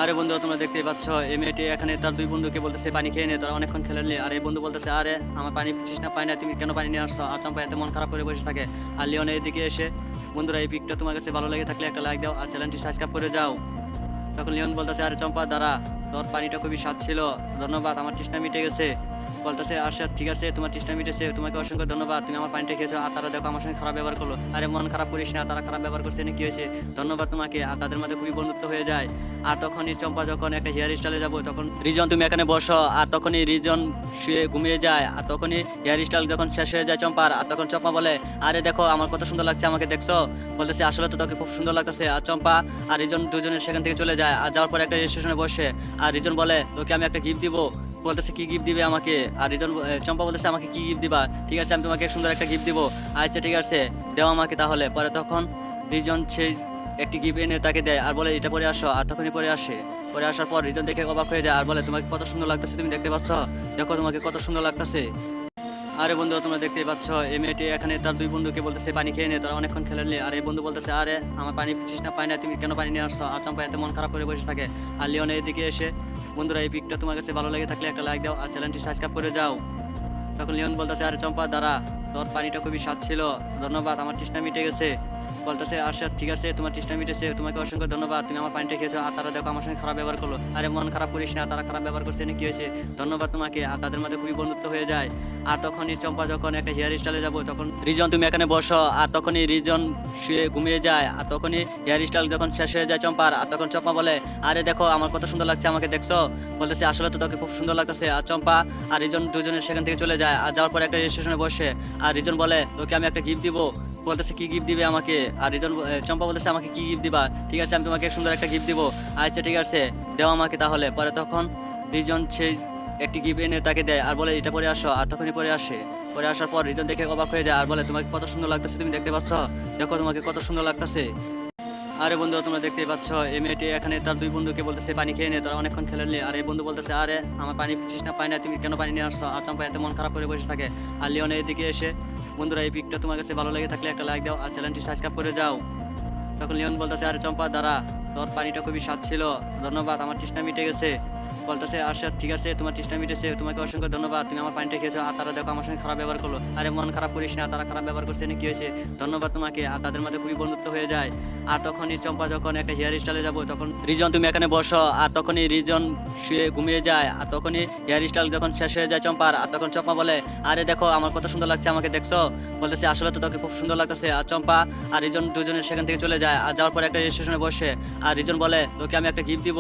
আরে বন্ধুরা তোমরা দেখতেই পাচ্ছ এই মেয়েটি এখানে তার দুই বন্ধুকে বলতেছে পানি খেয়ে নে, তারা অনেকক্ষণ খেলেননি। আর এই বন্ধু বলতেছে আরে আমার পানি তৃষ্ণা পায় না, তুমি কেন পানি নিয়ে আসছো? আর চম্পা এতে মন খারাপ করে বসে থাকে। আর লিওন এদিকে এসে, বন্ধুরা এই পিকটা তোমার কাছে ভালো লেগে থাকলে একটা লাইক দাও আর চ্যানেলটি সাবস্ক্রাইব করে যাও। তখন লিওন বলতেছে আরে চম্পা দাঁড়া, তোর পানিটা খুবই স্বাদ ছিল, ধন্যবাদ, আমার তৃষ্ণা মিটে গেছে। বলতেছে আচ্ছা ঠিক আছে, তোমার তৃষ্ণা মিটেছে, তোমাকে অসংখ্য ধন্যবাদ, তুমি আমার পানিটা খেয়েছো। আর তারা দেখো আমার সঙ্গে খারাপ ব্যবহার করলো। আরে মন খারাপ করিস না, তারা খারাপ ব্যবহার করছে না, কি হয়েছে, ধন্যবাদ তোমাকে। আর তাদের মধ্যে খুবই বন্ধুত্ব হয়ে যায়। আর তখনই চম্পা যখন একটা হেয়ার স্টাইলে যাবো, তখন রিজন তুমি এখানে বসো। আর তখনই রিজন শুয়ে ঘুমিয়ে যায়। আর তখনই হেয়ার স্টাইল যখন শেষ হয়ে যায় চম্পার, আর তখন চম্পা বলে আরে দেখো আমার কত সুন্দর লাগছে, আমাকে দেখছো? বলতেছে আসলে তো তোকে খুব সুন্দর লাগতেছে। আর চম্পা আর রিজন দুজনের সেখান থেকে চলে যায়। আর যাওয়ার পর একটা স্টেশনে বসে আর রিজন বলে তোকে আমি একটা গিফট দিব। বলতেছে কি গিফট দিবে আমাকে? আর রিজন চম্পা বলতেছে আমাকে কি গিফট দিবা? ঠিক আছে আমি তোমাকে সুন্দর একটা গিফট দিব। আচ্ছা ঠিক আছে দেও আমাকে তাহলে। পরে তখন রিজন সেই একটি গিফট এনে তাকে দেয় আর বলে এটা পরে আসো। আর তখনই পরে আসে। পরে আসার পর রিজন দেখে অবাক হয়ে যায় আর বলে তোমাকে কত সুন্দর লাগতেছে, তুমি দেখতে পাচ্ছ? দেখো তোমাকে কত সুন্দর লাগতেছে। আরে বন্ধুরা তোমরা দেখতেই পাচ্ছ এই মেয়েটি এখানে তার দুই বন্ধুকে বলতেছে পানি খেয়ে নে, তারা অনেকক্ষণ খেলেননি। আর এই বন্ধু বলতেছে আরে আমার পানি তৃষ্ণা পায় না, তুমি কেন পানি নিয়ে আসছো? আর চম্পা এতে মন খারাপ করে বসে থাকে। আর লিওন এদিকে এসে, বন্ধুরা এই পিকটা তোমার কাছে ভালো লেগে থাকলে একটা লাইক দাও আর চ্যানেলটি সাবস্ক্রাইব করে যাও। তখন লিওন বলতেছে আরে চম্পা দাঁড়া, তোর পানিটা খুবই স্বাদ ছিল, ধন্যবাদ, আমার তৃষ্ণা মিটে গেছে। বলতেছে আচ্ছা ঠিক আছে, তোমার তৃষ্ণা মিটেছে, তোমাকে অসংখ্য ধন্যবাদ, তুমি আমার পানিটা খেয়েছো। আর তারা দেখো আমার সঙ্গে খারাপ ব্যবহার করলো। আরে মন খারাপ করিস না, তারা খারাপ ব্যবহার করছে না, কি হয়েছে, ধন্যবাদ তোমাকে। আর তাদের মধ্যে খুবই বন্ধুত্ব হয়ে যায়। আর তখনই চম্পা যখন একটা হেয়ার স্টাইলে যাবো, তখন রিজন তুমি এখানে বসো। আর তখনই রিজন শুয়ে ঘুমিয়ে যায়। আর তখনই হেয়ার স্টাইল যখন শেষ হয়ে যায় চম্পার, আর তখন চম্পা বলে আরে দেখো আমার কত সুন্দর লাগছে, আমাকে দেখছো? বলতেছে আসলে তো তোকে খুব সুন্দর লাগতেছে। আর চম্পা আর রিজন দুজনের সেখান থেকে চলে যায়। আর যাওয়ার পর একটা স্টেশনে বসে আর রিজন বলে তোকে আমি একটা গিফট দিব। বলতেছে কি গিফট দিবে আমাকে? আর রিজন চম্পা বলতেছে আমাকে কি গিফট দিবা? ঠিক আছে আমি তোমাকে সুন্দর একটা গিফট দিব। আচ্ছা ঠিক আছে দেও আমাকে তাহলে। পরে তখন রিজন সেই একটি গিফট এনে তাকে দেয় আর বলে এটা পরে আসো। আর তখনই পরে আসে। পরে আসার পর রিজন দেখে অবাক হয়ে যায় আর বলে তোমাকে কত সুন্দর লাগতেছে, তুমি দেখতে পাচ্ছ? দেখো তোমাকে কত সুন্দর লাগতেছে। আরে বন্ধুরা তোমরা দেখতেই পাচ্ছ এই মেয়েটি এখানে তার দুই বন্ধুকে বলতেছে পানি খেয়ে নে, তারা অনেকক্ষণ খেলেননি। আর এই বন্ধু বলতেছে আরে আমার পানি তৃষ্ণা পায় না, তুমি কেন পানি নিয়ে আসছো? আর চম্পা এতে মন খারাপ করে বসে থাকে। আর লিওন এদিকে এসে, বন্ধুরা এই পিকটা তোমার কাছে ভালো লেগে থাকলে একটা লাইক দাও আর চ্যানেলটি সাবস্ক্রাইব করে যাও। তখন লিওন বলতেছে আরে চম্পা দাঁড়া, তোর পানিটা খুবই স্বাদ ছিল, ধন্যবাদ, আমার তৃষ্ণা মিটে গেছে। বলতেছে আচ্ছা ঠিক আছে, তোমার তৃষ্ণা মিটেছে, তোমাকে অসংখ্য ধন্যবাদ, তুমি আমার পানিটা খেয়েছো। আর তারা দেখো আমার সঙ্গে খারাপ ব্যবহার করলো। আরে মন খারাপ করিস না, তারা খারাপ ব্যবহার করছে না, কি হয়েছে, ধন্যবাদ তোমাকে। আর তাদের মধ্যে খুবই বন্ধুত্ব হয়ে যায়। আর তখনই চম্পা যখন একটা হেয়ার স্টাইলে যাবো, তখন রিজন তুমি এখানে বসো। আর তখনই রিজন শুয়ে ঘুমিয়ে যায়। আর তখনই হেয়ার স্টাইল যখন শেষ হয়ে যায় চম্পার, আর তখন চম্পা বলে আরে দেখো আমার কত সুন্দর লাগছে, আমাকে দেখছো? বলতেছে আসলে তো তোকে খুব সুন্দর লাগতেছে। আর চম্পা আর রিজন দুজনের সেখান থেকে চলে যায়। আর যাওয়ার পর একটা স্টেশনে বসে আর রিজন বলে তোকে আমি একটা গিফট দিব।